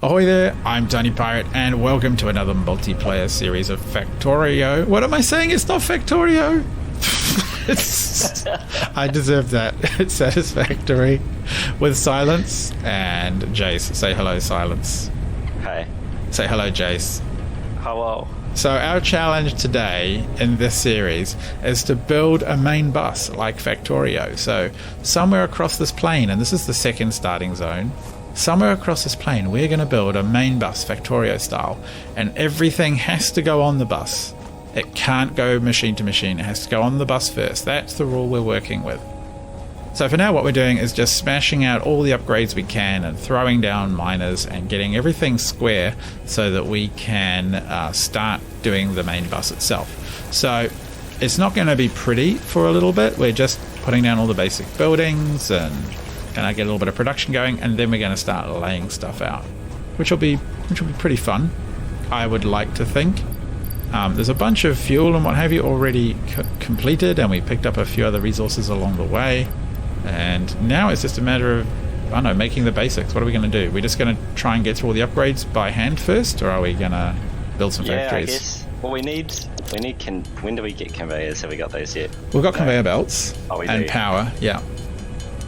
Ahoy there, I'm TinyPirate, and welcome to another multiplayer series of Factorio. What am I saying? It's not Factorio! I deserve that. It's Satisfactory with Silence and Jace. Say hello, Silence. Hey. Say hello, Jace. Hello. So our challenge today in this series is to build a main bus like Factorio. So somewhere across this plane, and this is the second starting zone, somewhere across this plane we're going to build a main bus Factorio style, and everything has to go on the bus. It can't go machine to machine, it has to go on the bus first. That's the rule we're working with. So for now what we're doing is just smashing out all the upgrades we can and throwing down miners and getting everything square so that we can start doing the main bus itself. So it's not going to be pretty for a little bit. We're just putting down all the basic buildings and gonna get a little bit of production going, and then we're going to start laying stuff out, which will be pretty fun, I would like to think. There's a bunch of fuel and what have you already completed, and we picked up a few other resources along the way. And now it's just a matter of, I don't know, making the basics. What are we going to do? We're just going to try and get through all the upgrades by hand first, or are we going to build some factories? I guess. Well, we need when do we get conveyors? Have we got those yet? We've got conveyor belts and do. Power, yeah.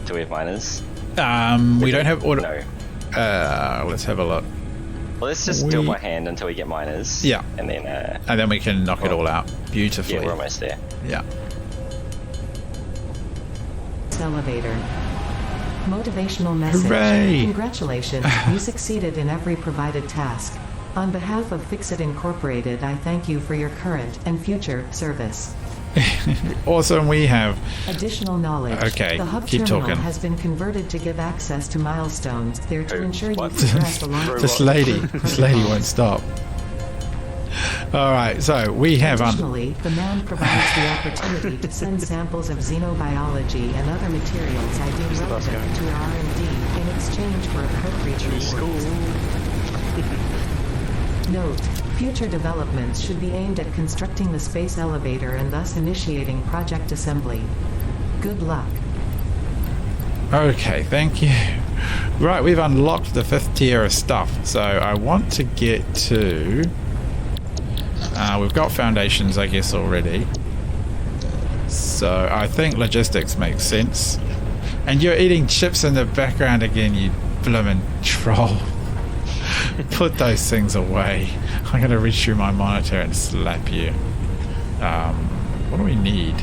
Do we have miners? We don't have auto. No. Let's have a look. Well, let's just do it by hand until we get miners. Yeah. And then we can knock it all out beautifully. Yeah, we're almost there. Yeah. Elevator. Motivational message. Hooray! Congratulations, you succeeded in every provided task. On behalf of FICSIT Incorporated, I thank you for your current and future service. Awesome, we have additional knowledge. Okay, the hub keep terminal talking. has been converted to give access to milestones. They're to ensure you progress along. This lady won't stop. Alright, so we have... Additionally, the man provides the opportunity to send samples of xenobiology and other materials I deem relevant to your R&D in exchange for appropriate rewards. Note, future developments should be aimed at constructing the space elevator and thus initiating project assembly. Good luck. Okay, thank you. Right, we've unlocked the 5th tier of stuff, so I want to get to... we've got foundations, I guess, already. So I think logistics makes sense. And you're eating chips in the background again, you bloomin' troll. Put those things away. I'm going to reach through my monitor and slap you. What do we need?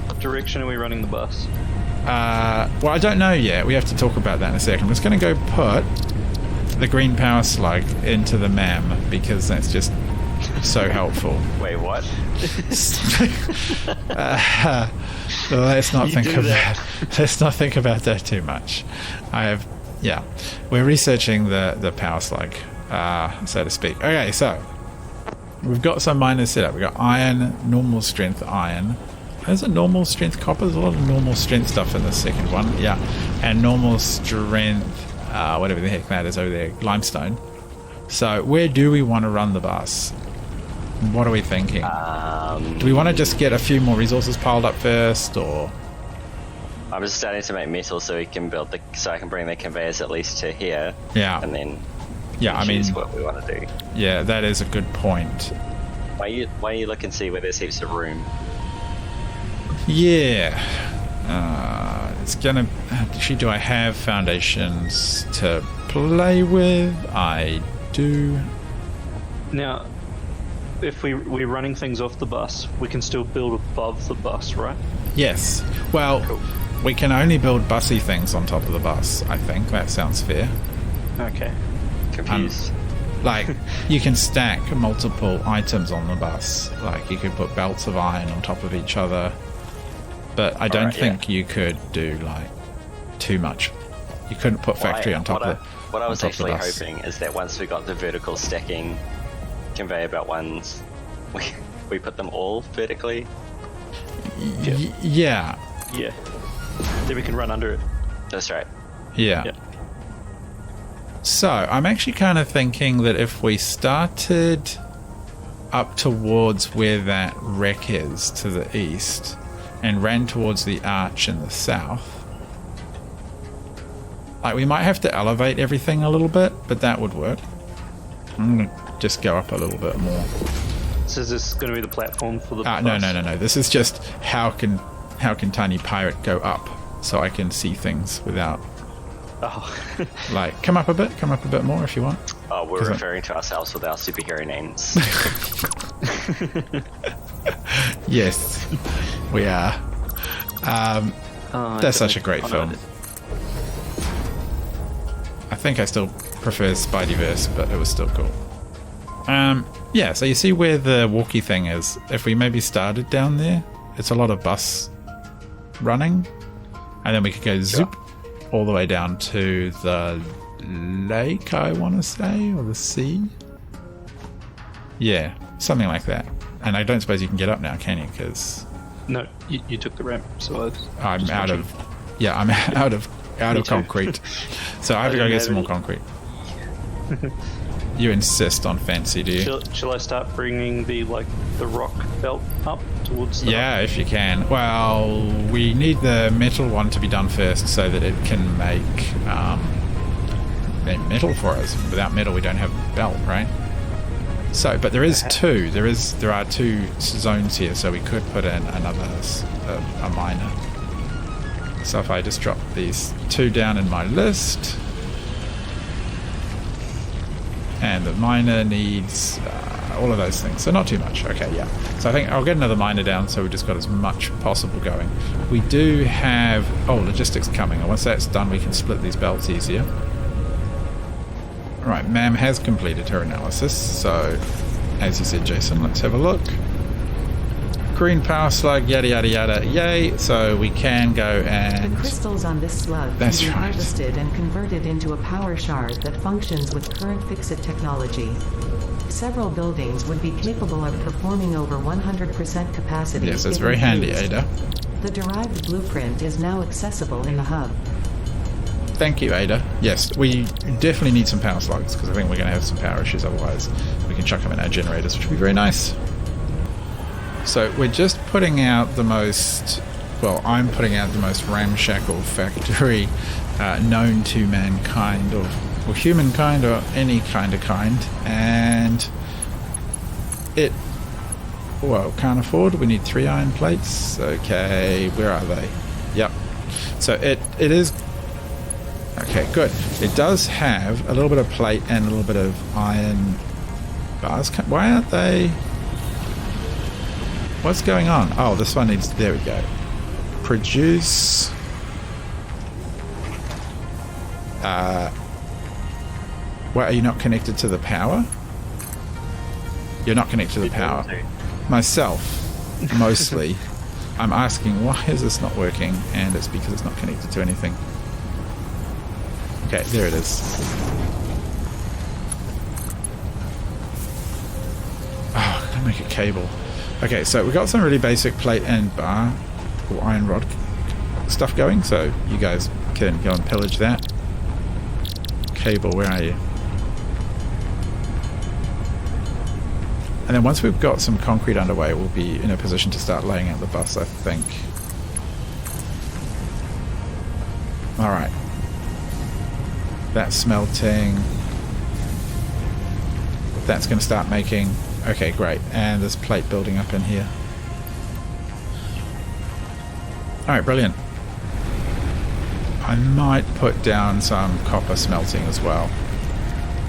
What direction are we running the bus? Well, I don't know yet. We have to talk about that in a second. I'm just going to go put the green power slug into the MAM because that's just so helpful. Wait, what? Let's not think about that too much. We're researching the power slug, so to speak. Okay, so we've got some miners set up. We've got iron, normal strength iron. There's a normal strength copper. There's a lot of normal strength stuff in the second one. Yeah, and normal strength, whatever the heck that is over there, limestone. So where do we want to run the bus? What are we thinking? Do we want to just get a few more resources piled up first, or? I'm just starting to make metal so we can so I can bring the conveyors at least to here. Yeah. And then. Yeah, I mean. Choose what we want to do. Yeah, that is a good point. Why you look and see where there's heaps of room? Yeah. It's gonna. Actually, do I have foundations to play with? I do. Now, if we're running things off the bus, we can still build above the bus, right? Yes. Well, cool. We can only build bussy things on top of the bus. I think that sounds fair. Okay. Confused. Like, you can stack multiple items on the bus. Like, you could put belts of iron on top of each other. But I don't think you could do, like, too much. You couldn't put factory on top of the What I was actually hoping is that once we got the vertical stacking conveyor belt ones, we put them all vertically. Yeah. Yeah. Then we can run under it. That's right. Yeah. Yep. So, I'm actually kind of thinking that if we started up towards where that wreck is to the east and ran towards the arch in the south, Like, we might have to elevate everything a little bit, but that would work. I'm going to just go up a little bit more. So is this going to be the platform for the bus? No. This is just how can TinyPirate go up so I can see things without... Oh. Like, come up a bit more if you want. Oh, we're referring to ourselves with our superhero names. Yes, we are. That's such a great film. I think I still prefer Spideyverse, but it was still cool. Yeah, so you see where the walkie thing is. If we maybe started down there, it's a lot of bus running, and then we could go zoop all the way down to the lake, I want to say, or the sea. Yeah, something like that. And I don't suppose you can get up now, can you? Because no, you took the ramp, so I'm out of. Yeah, I'm out of concrete. So I have to go get some more concrete. You insist on fancy, do you? Shall I start bringing the rock belt up towards the... Yeah, if you can. Well, we need the metal one to be done first so that it can make metal for us. Without metal, we don't have a belt, right? So, but there is two. There are two zones here, so we could put in another a miner. So if I just drop these two down in my list. And the miner needs all of those things. So not too much. Okay, yeah. So I think I'll get another miner down so we've just got as much possible going. We do have... Oh, logistics coming. And once that's done, we can split these belts easier. Right, Ma'am has completed her analysis. So, as you said, Jason, let's have a look. Green power slug, yada yada yada, yay! So we can go and... The crystals on this slug can be harvested and converted into a power shard that functions with current FICSIT technology. Several buildings would be capable of performing over 100% capacity. Yes, that's very handy, Ada. The derived blueprint is now accessible in the hub. Thank you, Ada. Yes, we definitely need some power slugs because I think we're going to have some power issues, otherwise we can chuck them in our generators, which would be very nice. So we're just putting out the most, well, I'm putting out the most ramshackle factory known to mankind, or humankind, or any kind, and it, well, can't afford. We need 3 iron plates. Okay, where are they? Yep. So it is, okay, good. It does have a little bit of plate and a little bit of iron bars. Why aren't they... What's going on? Oh, this one needs... There we go. Produce... What, are you not connected to the power? You're not connected to the power. Myself, mostly. I'm asking, why is this not working? And it's because it's not connected to anything. Okay, there it is. Oh, I'm gonna make a cable. Okay, so we've got some really basic plate and bar or iron rod stuff going, so you guys can go and pillage that. Cable, where are you? And then once we've got some concrete underway, we'll be in a position to start laying out the bus, I think. Alright. That's smelting. That's going to start making... Okay, great. And there's plate building up in here. Alright, brilliant. I might put down some copper smelting as well,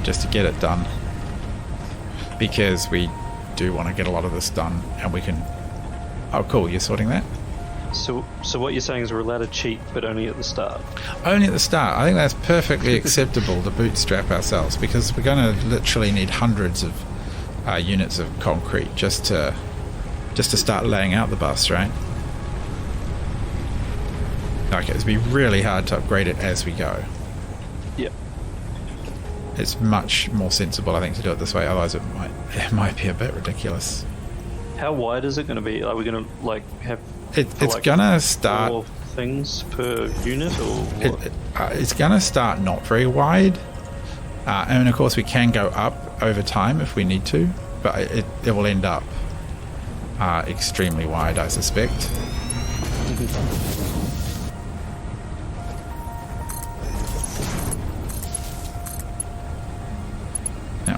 just to get it done. Because we do want to get a lot of this done, and we can... Oh, cool, you're sorting that? So what you're saying is we're allowed to cheat, but only at the start? Only at the start. I think that's perfectly acceptable to bootstrap ourselves, because we're going to literally need hundreds of units of concrete just to start laying out the bus, right? Okay, it'd be really hard to upgrade it as we go. Yep. It's much more sensible, I think, to do it this way. Otherwise, it might be a bit ridiculous. How wide is it going to be? Are we going to have? It's gonna start 4 things per unit, or what? It's gonna start not very wide, and of course we can go up over time if we need to, but it will end up extremely wide, I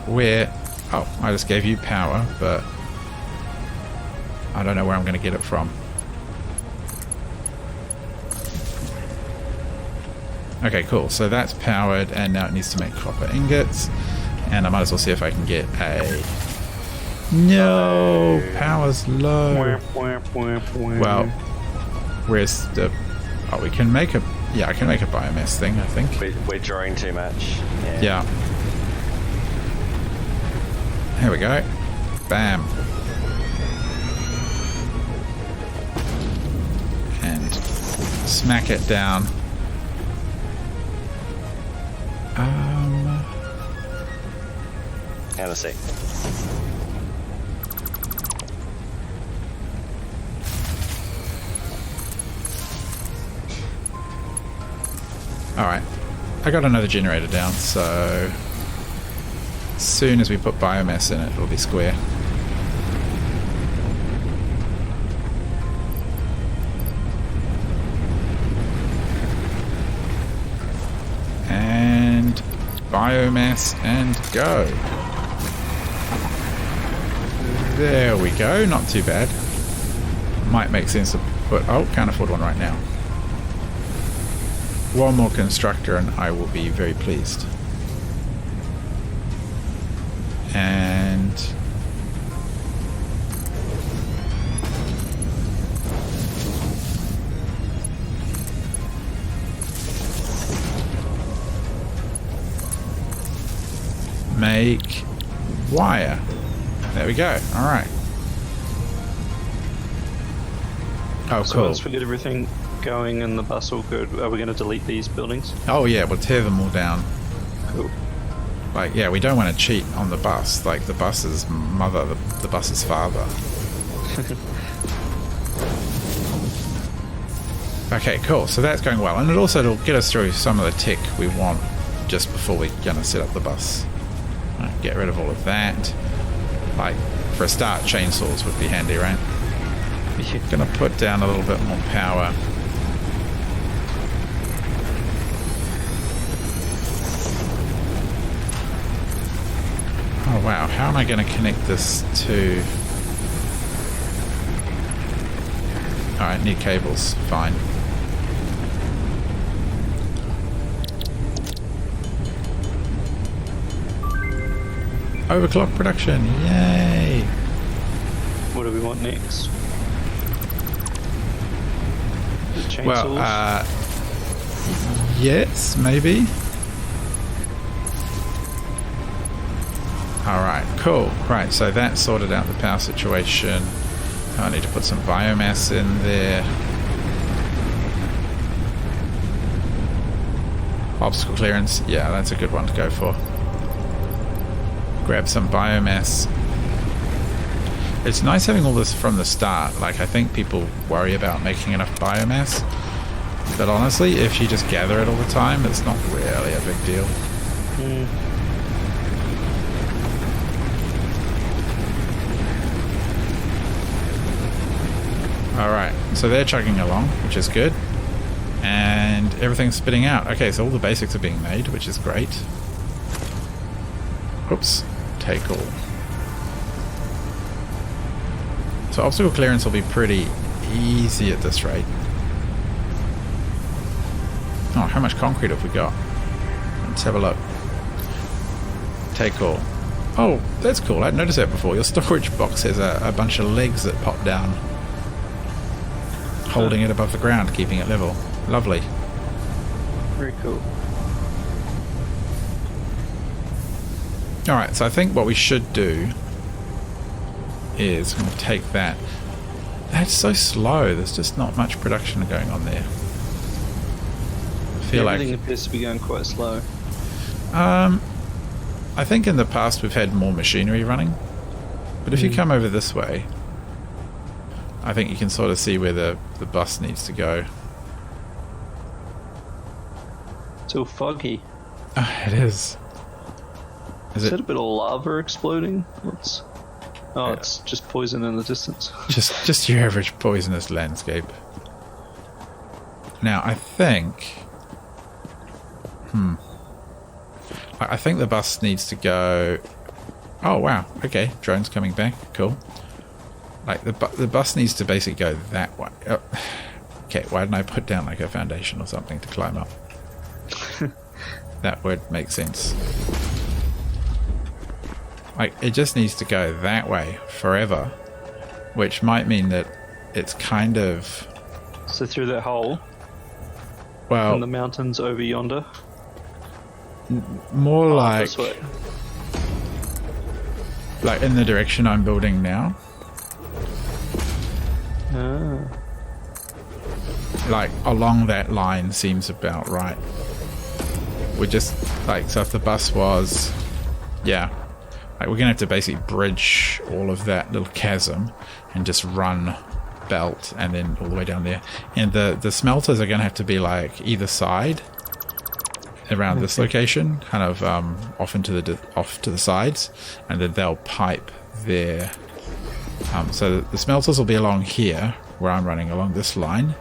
where... Oh, I just gave you power, but I don't know where I'm going to get it from. Okay, cool. So that's powered, and now it needs to make copper ingots. And I might as well see if I can get a... No! Power's low. Well, where's the... Oh, we can make a... Yeah, I can make a biomass thing, I think. We're drawing too much. Yeah. Here we go. Bam. And smack it down. Hang on a sec. Alright. I got another generator down, so as soon as we put biomass in it, it'll be square. And biomass and go. There we go, not too bad. Might make sense to put... Oh, can't afford one right now. One more constructor and I will be very pleased. And... make wire. There we go. Alright. Oh, So cool. once we get everything going and the bus all good, are we going to delete these buildings? Oh yeah, we'll tear them all down. Cool. Like, yeah, we don't want to cheat on the bus. Like, the bus's mother, the bus's father. Okay, cool. So that's going well. And it'll get us through some of the tech we want just before we're going to set up the bus. Right, get rid of all of that. Like, for a start, chainsaws would be handy, right? Gonna put down a little bit more power. Oh wow, how am I going to connect this to... Alright, need cables, fine. Overclock production, yay! What do we want next? The chainsaws? Well, yes, maybe. Alright, cool. Right, so that sorted out the power situation. I need to put some biomass in there. Obstacle clearance, yeah, that's a good one to go for. Grab some biomass. It's nice having all this from the start. Like, I think people worry about making enough biomass, but honestly, if you just gather it all the time, it's not really a big deal. Alright, so they're chugging along, which is good. And everything's spitting out. Okay, so all the basics are being made, which is great. Oops. Take all. So obstacle clearance will be pretty easy at this rate. Oh, how much concrete have we got? Let's have a look. Take all. Oh, that's cool. I hadn't noticed that before. Your storage box has a bunch of legs that pop down, holding it above the ground, keeping it level. Lovely. Very cool. Alright, so I think what we should do is we'll take that. That's so slow. There's just not much production going on there. I feel Everything like... appears to be going quite slow. I think in the past we've had more machinery running. But if you come over this way, I think you can sort of see where the bus needs to go. It's all foggy. It is. Is it a bit of lava exploding? What's... Oh, it's just poison in the distance. just your average poisonous landscape. Now, I think... I think the bus needs to go Oh wow. Okay, drone's coming back. Cool. Like the bus needs to basically go that way. Oh. Okay, why didn't I put down like a foundation or something to climb up? That would make sense. Like it just needs to go that way forever, which might mean that it's kind of So through that hole well in the mountains over yonder. more like This way. like in the direction I'm building now. Ah. Like along that line seems about right. We're just like, so if the bus was, yeah, like we're gonna have to basically bridge all of that little chasm and just run belt and then all the way down there. And the smelters are gonna have to be like either side around this location, kind of off to the sides, and then they'll pipe there. So the smelters will be along here where I'm running along this line,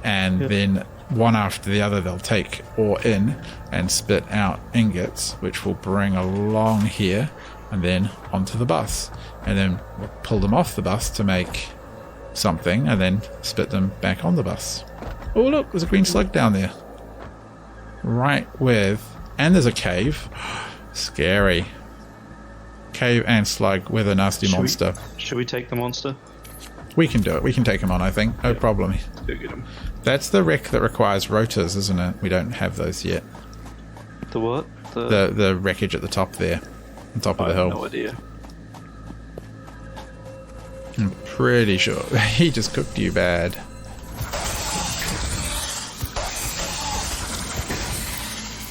and then one after the other they'll take ore in and spit out ingots, which will bring along here and then onto the bus, and then we'll pull them off the bus to make something and then spit them back on the bus. Oh look, there's a green slug down there right with, and there's a cave. Scary. Cave and slug with a nasty monster. Should we take the monster? We can do it. We can take him on, I think. No problem. Go get him. That's the wreck that requires rotors, isn't it? We don't have those yet. The what? The wreckage at the top there. On top of the I hill. have no idea. I'm pretty sure. He just cooked you bad.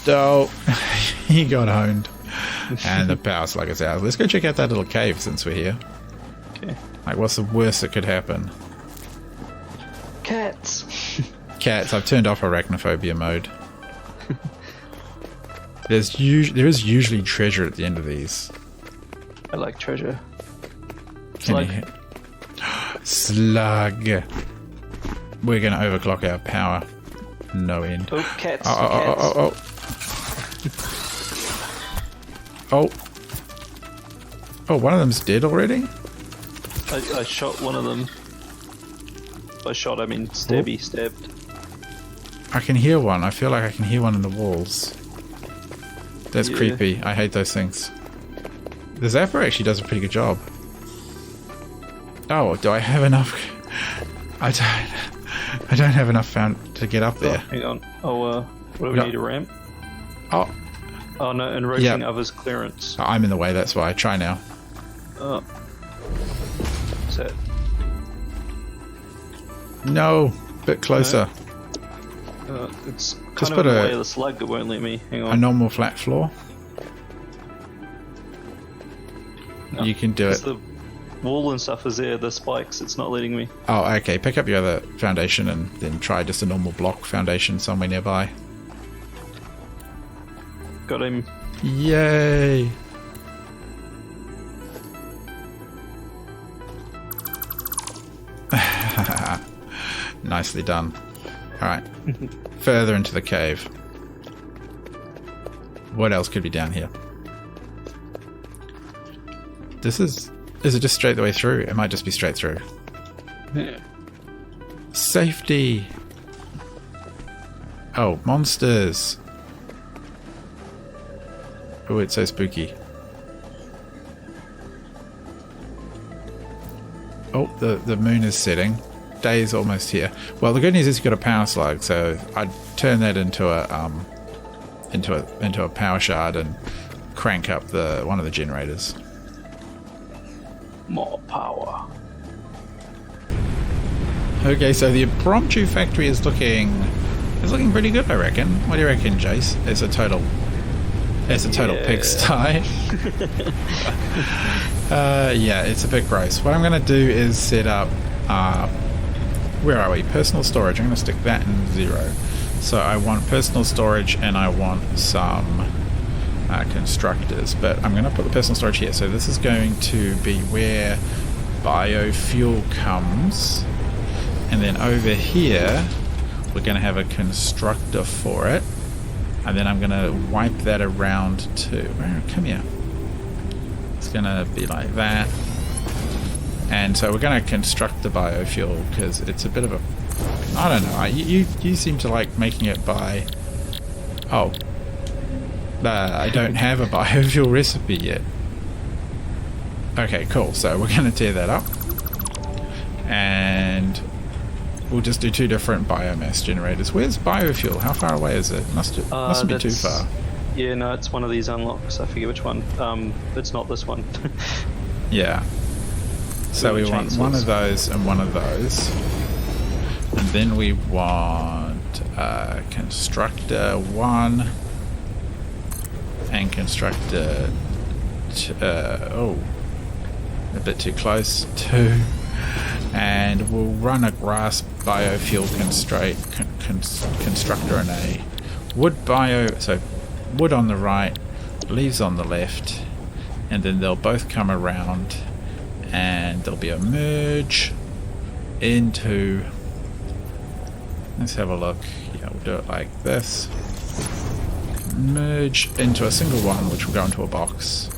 Dope. He got honed. And the power slug is out. Let's go check out that little cave since we're here. Okay. Like, what's the worst that could happen? Cats. Cats. I've turned off arachnophobia mode. There is usually treasure at the end of these. I like treasure. Slug. Slug. We're going to overclock our power. No end. Oh, cats. Oh. Oh. Oh, one of them's dead already? I shot one of them. By shot, I mean stabby, stabbed. I can hear one. I feel like I can hear one in the walls. That's Yeah. creepy. I hate those things. The Zapper actually does a pretty good job. Oh, do I have enough? I don't have enough found to get up Oh, there. hang on. Oh, what do we Yeah. need, a ramp? Oh, Oh no, and raising Yeah. others clearance. I'm in the way. That's why. Try now. Oh. Set. No, bit closer. It's Just kind of put in the a- way of the slug that won't let me. Hang A on. normal flat floor. No, You can do it. The wall and stuff is there, the spikes, it's not letting me. Oh, okay. Pick up your other foundation and then try just a normal block foundation somewhere nearby. Got him. Yay! Nicely done. Alright. Further into the cave. What else could be down here? Is it just straight the way through? It might just be straight through. Yeah. Safety! Oh, monsters! Oh, it's so spooky. Oh, the moon is setting. Day is almost here. Well, the good news is you've got a power slug, so I'd turn that into a power shard and crank up one of the generators. More power. Okay, so the impromptu factory is looking pretty good, I reckon. What do you reckon, Jace? It's a total pigsty. Yeah, it's a bit gross. What I'm going to do is set up, where are we? Personal storage. I'm going to stick that in 0. So I want personal storage and I want some constructors, but I'm going to put the personal storage here. So this is going to be where biofuel comes, and then over here we're going to have a constructor for it, and then I'm going to wipe that around too. Come here. It's going to be like that. And so we're going to construct the biofuel because it's a bit of a... I don't know. You seem to like making it by... Oh. I don't have a biofuel recipe yet. Okay, cool. So we're going to tear that up. And we'll just do 2 different biomass generators. Where's biofuel? How far away is it? Mustn't be too far. Yeah, no, it's one of these unlocks. I forget which one. It's not this one. Yeah. So we want one of those and one of those. And then we want constructor 1 and constructor a bit too close, 2. And we'll run a grass biofuel constructor and a wood so wood on the right, leaves on the left, and then they'll both come around and there'll be a merge into... Let's have a look. Yeah, we'll do it like this. Merge into a single one, which will go into a box.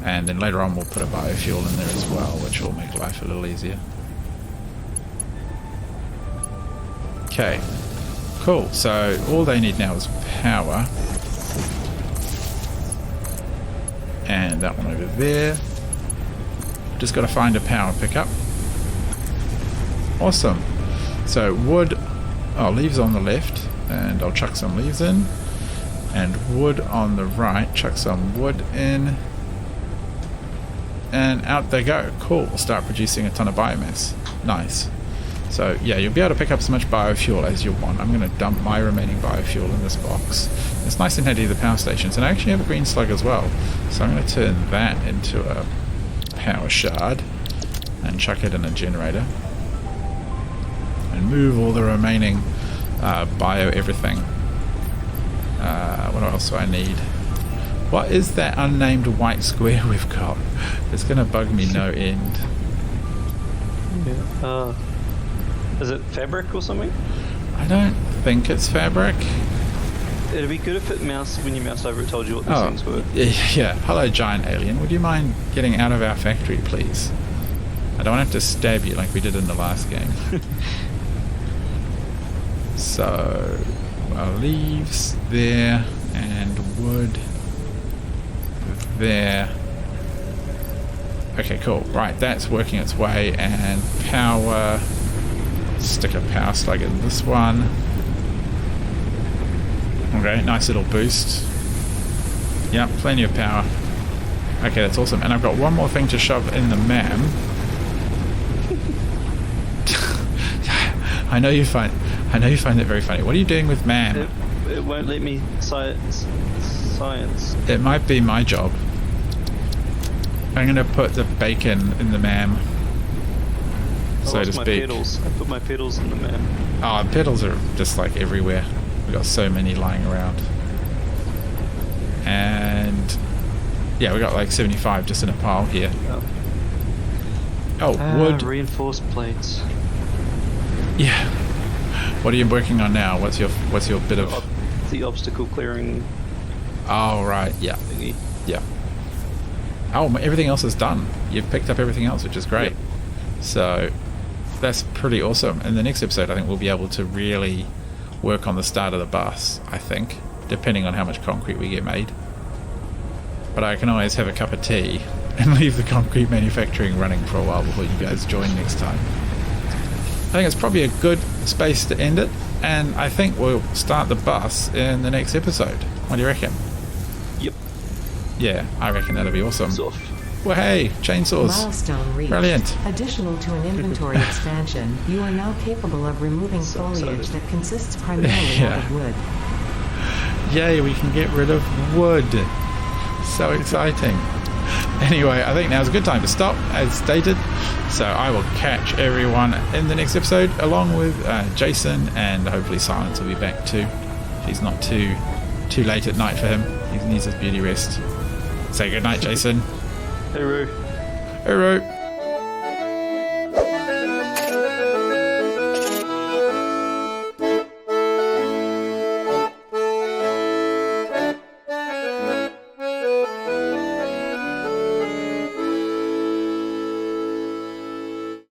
And then later on we'll put a biofuel in there as well, which will make life a little easier. Okay, cool. So all they need now is power. And that one over there. Just got to find a power pickup. Awesome. So wood, leaves on the left, and I'll chuck some leaves in. And wood on the right, chuck some wood in. And out they go. Cool. We'll start producing a ton of biomass. Nice. So yeah, you'll be able to pick up as much biofuel as you want. I'm going to dump my remaining biofuel in this box. It's nice and handy, the power stations. And I actually have a green slug as well. So I'm going to turn that into a power shard and chuck it in a generator. And move all the remaining bio everything. What else do I need? What is that unnamed white square we've got? It's going to bug me no end. Yeah. Is it fabric or something? I don't think it's fabric. It'd be good if when you mouse over it told you what these things were. Yeah. Hello, giant alien. Would you mind getting out of our factory, please? I don't have to stab you like we did in the last game. So, leaves there and wood there. Okay, cool. Right, that's working its way. And power. Stick a power slug in this one. Okay, nice little boost. Yep, plenty of power. Okay, that's awesome. And I've got one more thing to shove in the MAM. I know you find it very funny. What are you doing with MAM? It won't let me science. It might be my job. I'm going to put the bacon in the MAM. So to speak. Pedals. I put my pedals in the MAM. Oh, pedals are just like everywhere. We've got so many lying around. And yeah, we got like 75 just in a pile here. Oh, wood. Reinforced plates. Yeah. What are you working on now? What's your bit of the obstacle clearing? Oh right, yeah. Thingy. Yeah. Oh, everything else is done. You've picked up everything else, which is great. Yep. So that's pretty awesome. In the next episode, I think we'll be able to really work on the start of the bus, I think, depending on how much concrete we get made. But I can always have a cup of tea and leave the concrete manufacturing running for a while before you guys join next time. I think it's probably a good space to end it, and I think we'll start the bus in the next episode. What do you reckon? Yep. Yeah, I reckon that'll be awesome. Soft. Well, hey, chainsaws. Milestone reached. Brilliant. Additional to an inventory expansion, you are now capable of removing foliage that consists primarily out of wood. Yay, we can get rid of wood. So exciting. Anyway, I think now's a good time to stop, as stated. So I will catch everyone in the next episode, along with Jason, and hopefully Silence will be back too. He's not too late at night for him. He needs his beauty rest. Say good night, Jason. Hooroo. Hooroo.